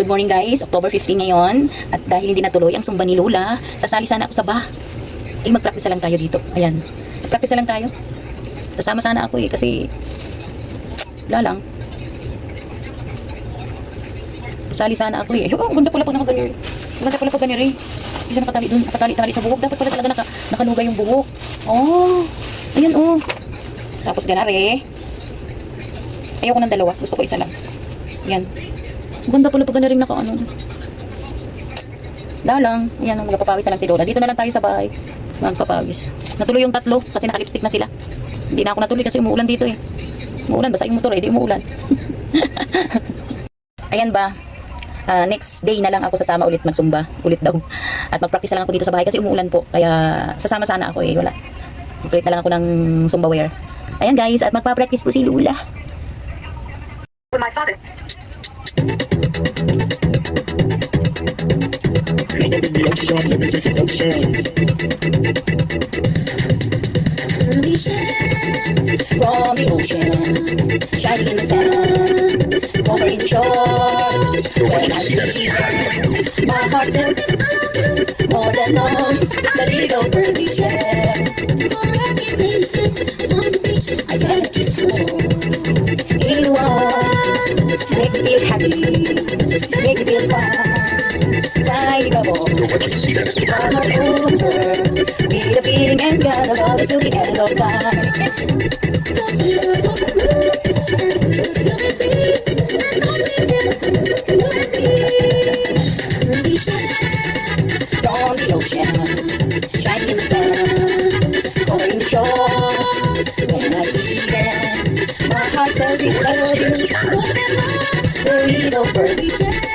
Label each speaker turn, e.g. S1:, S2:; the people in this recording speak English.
S1: Good morning guys, October 15 ngayon. At dahil hindi natuloy ang sumba ni Lola, sasali sana ako sa bah. Mag-practice lang tayo dito. Ayan, mag-practice lang tayo. Kasama sana ako kasi wala lang. Sasali sana ako Oh, ganda pala pag nakaganyan. Ganda pala pag ganyan Isa nakatali dun, nakatali sa buhok. Dapat pala talaga nakaluga yung buhok. Oh, ayan Tapos ganare. Ayoko ng dalawa, gusto ko isa lang. Yan. Ganda pala pag ganyan rin Lalang. Yan, magpapawis na lang si Lola. Dito na lang tayo sa bahay. Magpapawis. Natuloy yung tatlo kasi naka-lipstick na sila. Hindi na ako natuloy kasi umuulan dito Umuulan, basta yung motor di umuulan. Ayan ba? Next day na lang ako sasama ulit magsumba. Ulit daw. At mag-practice na lang ako dito sa bahay kasi umuulan po. Kaya sasama sana ako wala. Mag-practice na lang ako ng Zumba wear. Ayan guys, at magpa-practice po si Lola.
S2: For my father.
S1: Early shades from the ocean, shining in the sun, covered in shore. When I see her, my heart tells me more than love, the little pearly shell. For every visit on the beach, I get to school. In one, make me feel happy, make me feel fine. Tiny bubble, I'm a over. Feel the feeling and gather love till the end of time. So beautiful, and you'll receive, and only miracles to you and me. Ruby shines from the ocean, shining in the sun, coloring the shore. When I see them, my heart tells me I love you more than love. The little birdie shines.